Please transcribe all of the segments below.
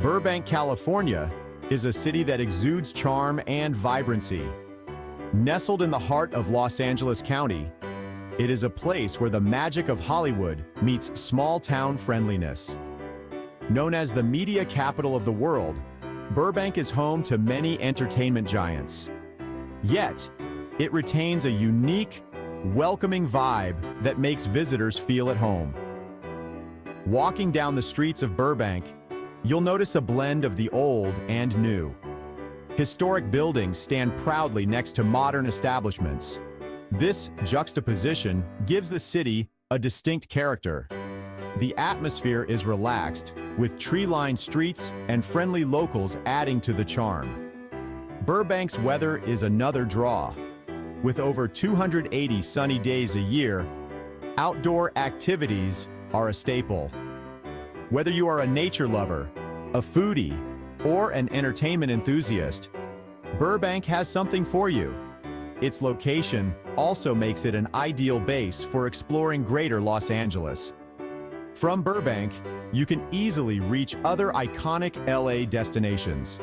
Burbank, California, is a city that exudes charm and vibrancy. Nestled in the heart of Los Angeles County, it is a place where the magic of Hollywood meets small-town friendliness. Known as the media capital of the world, Burbank is home to many entertainment giants. Yet, it retains a unique, welcoming vibe that makes visitors feel at home. Walking down the streets of Burbank, you'll notice a blend of the old and new. Historic buildings stand proudly next to modern establishments. This juxtaposition gives the city a distinct character. The atmosphere is relaxed, with tree-lined streets and friendly locals adding to the charm. Burbank's weather is another draw. With over 280 sunny days a year, outdoor activities are a staple. Whether you are a nature lover, a foodie, or an entertainment enthusiast, Burbank has something for you. Its location also makes it an ideal base for exploring greater Los Angeles. From Burbank, you can easily reach other iconic LA destinations.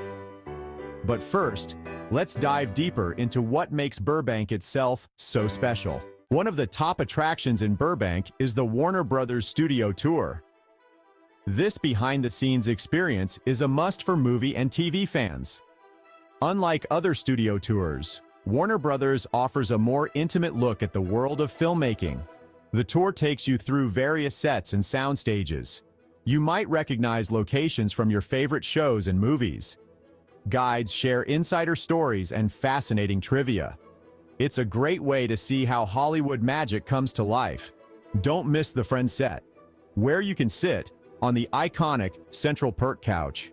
But first, let's dive deeper into what makes Burbank itself so special. One of the top attractions in Burbank is the Warner Brothers Studio Tour. This behind-the-scenes experience is a must for movie and TV fans. Unlike other studio tours, Warner Brothers offers a more intimate look at the world of filmmaking. The tour takes you through various sets and sound stages. You might recognize locations from your favorite shows and movies. Guides share insider stories and fascinating trivia. It's a great way to see how Hollywood magic comes to life. Don't miss the friend set, where you can sit on the iconic Central Perk couch.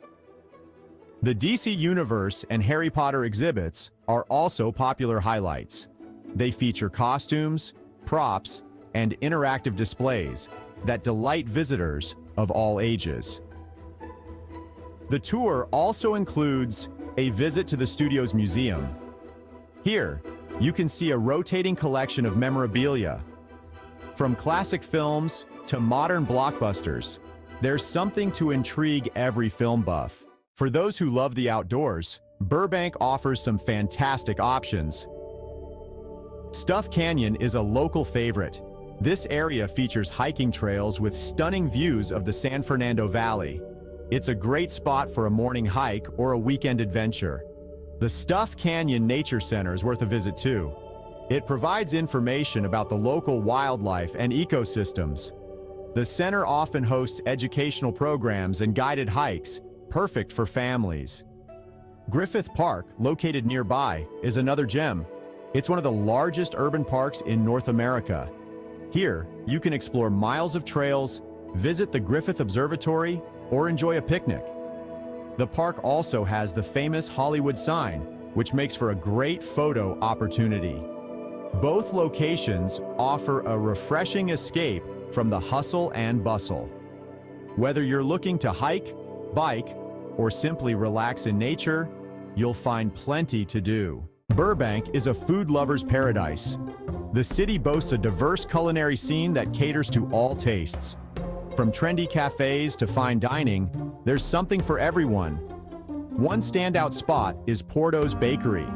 The DC Universe and Harry Potter exhibits are also popular highlights. They feature costumes, props, and interactive displays that delight visitors of all ages. The tour also includes a visit to the studio's museum. Here, you can see a rotating collection of memorabilia. From classic films to modern blockbusters, there's something to intrigue every film buff. For those who love the outdoors, Burbank offers some fantastic options. Stuff Canyon is a local favorite. This area features hiking trails with stunning views of the San Fernando Valley. It's a great spot for a morning hike or a weekend adventure. The Stuff Canyon Nature Center is worth a visit too. It provides information about the local wildlife and ecosystems. The center often hosts educational programs and guided hikes, perfect for families. Griffith Park, located nearby, is another gem. It's one of the largest urban parks in North America. Here, you can explore miles of trails, visit the Griffith Observatory, or enjoy a picnic. The park also has the famous Hollywood sign, which makes for a great photo opportunity. Both locations offer a refreshing escape from the hustle and bustle. Whether you're looking to hike, bike, or simply relax in nature, you'll find plenty to do. Burbank is a food lover's paradise. The city boasts a diverse culinary scene that caters to all tastes. From trendy cafes to fine dining, there's something for everyone. One standout spot is Porto's Bakery.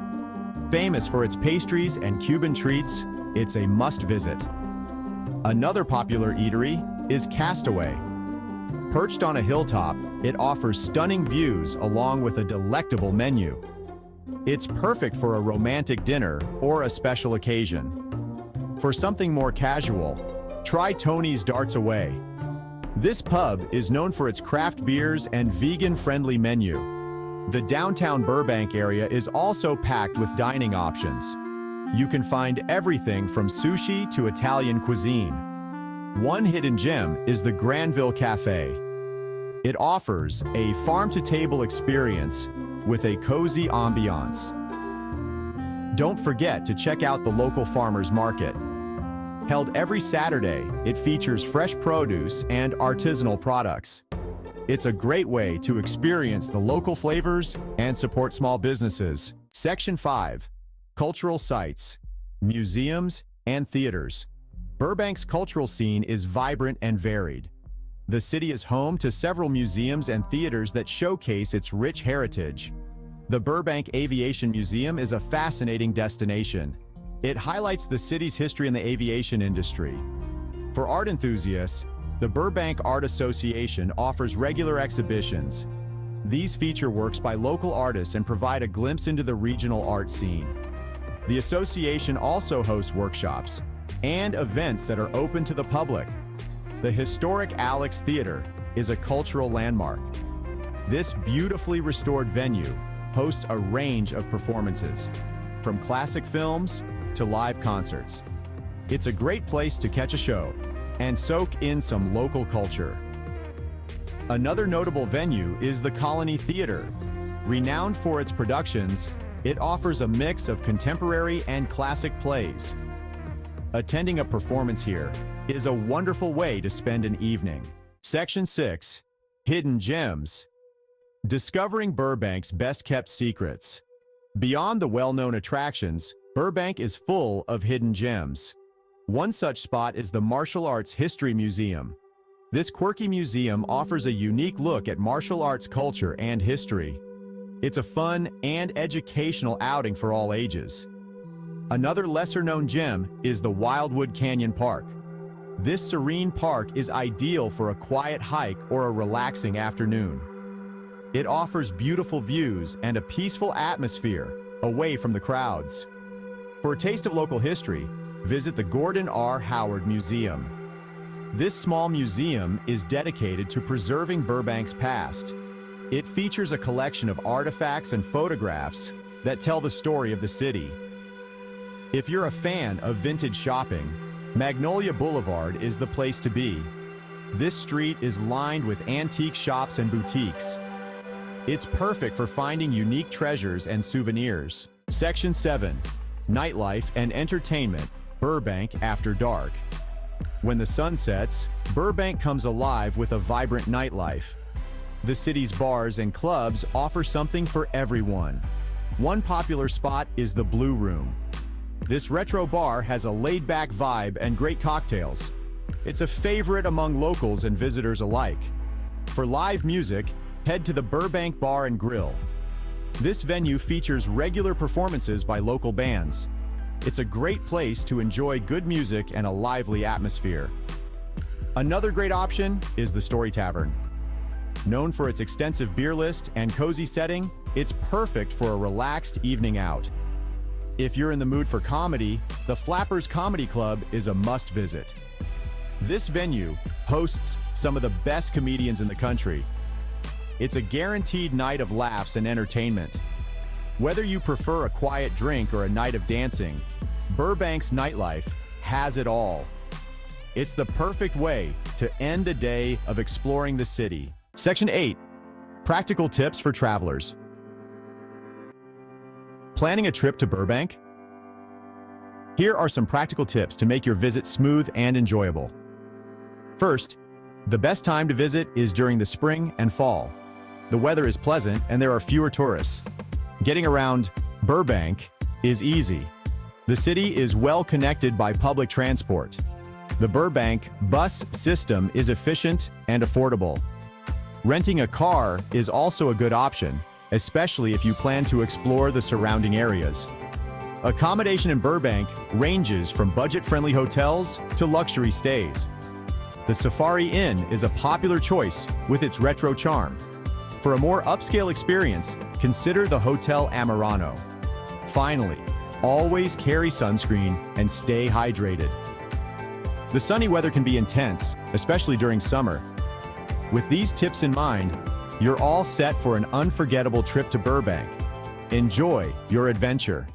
Famous for its pastries and Cuban treats, it's a must-visit. Another popular eatery is Castaway. Perched on a hilltop, it offers stunning views along with a delectable menu. It's perfect for a romantic dinner or a special occasion. For something more casual, try Tony's Darts Away. This pub is known for its craft beers and vegan-friendly menu. The downtown Burbank area is also packed with dining options. You can find everything from sushi to Italian cuisine. One hidden gem is the Granville Cafe. It offers a farm-to-table experience with a cozy ambiance. Don't forget to check out the local farmers market. Held every Saturday, it features fresh produce and artisanal products. It's a great way to experience the local flavors and support small businesses. Section 5. Cultural sites, museums, and theaters. Burbank's cultural scene is vibrant and varied. The city is home to several museums and theaters that showcase its rich heritage. The Burbank Aviation Museum is a fascinating destination. It highlights the city's history in the aviation industry. For art enthusiasts, the Burbank Art Association offers regular exhibitions. These feature works by local artists and provide a glimpse into the regional art scene. The association also hosts workshops and events that are open to the public. The historic Alex Theater is a cultural landmark. This beautifully restored venue hosts a range of performances, from classic films to live concerts. It's a great place to catch a show and soak in some local culture. Another notable venue is the Colony Theater. Renowned for its productions, it offers a mix of contemporary and classic plays. Attending a performance here is a wonderful way to spend an evening. Section 6. Hidden Gems. Discovering Burbank's best-kept secrets. Beyond the well-known attractions, Burbank is full of hidden gems. One such spot is the Martial Arts History Museum. This quirky museum offers a unique look at martial arts culture and history. It's a fun and educational outing for all ages. Another lesser-known gem is the Wildwood Canyon Park. This serene park is ideal for a quiet hike or a relaxing afternoon. It offers beautiful views and a peaceful atmosphere away from the crowds. For a taste of local history, visit the Gordon R. Howard Museum. This small museum is dedicated to preserving Burbank's past. It features a collection of artifacts and photographs that tell the story of the city. If you're a fan of vintage shopping, Magnolia Boulevard is the place to be. This street is lined with antique shops and boutiques. It's perfect for finding unique treasures and souvenirs. Section 7. Nightlife and Entertainment, Burbank After Dark. When the sun sets, Burbank comes alive with a vibrant nightlife. The city's bars and clubs offer something for everyone. One popular spot is the Blue Room. This retro bar has a laid-back vibe and great cocktails. It's a favorite among locals and visitors alike. For live music, head to the Burbank Bar and Grill. This venue features regular performances by local bands. It's a great place to enjoy good music and a lively atmosphere. Another great option is the Story Tavern. Known for its extensive beer list and cozy setting, it's perfect for a relaxed evening out. If you're in the mood for comedy, the Flappers Comedy Club is a must-visit. This venue hosts some of the best comedians in the country. It's a guaranteed night of laughs and entertainment. Whether you prefer a quiet drink or a night of dancing, Burbank's nightlife has it all. It's the perfect way to end a day of exploring the city. Section 8. Practical tips for travelers. Planning a trip to Burbank? Here are some practical tips to make your visit smooth and enjoyable. First, the best time to visit is during the spring and fall. The weather is pleasant and there are fewer tourists. Getting around Burbank is easy. The city is well connected by public transport. The Burbank bus system is efficient and affordable. Renting a car is also a good option, especially if you plan to explore the surrounding areas. Accommodation in Burbank ranges from budget-friendly hotels to luxury stays. The Safari Inn is a popular choice with its retro charm. For a more upscale experience, consider the Hotel Amarano. Finally, always carry sunscreen and stay hydrated. The sunny weather can be intense, especially during summer. With these tips in mind, you're all set for an unforgettable trip to Burbank. Enjoy your adventure.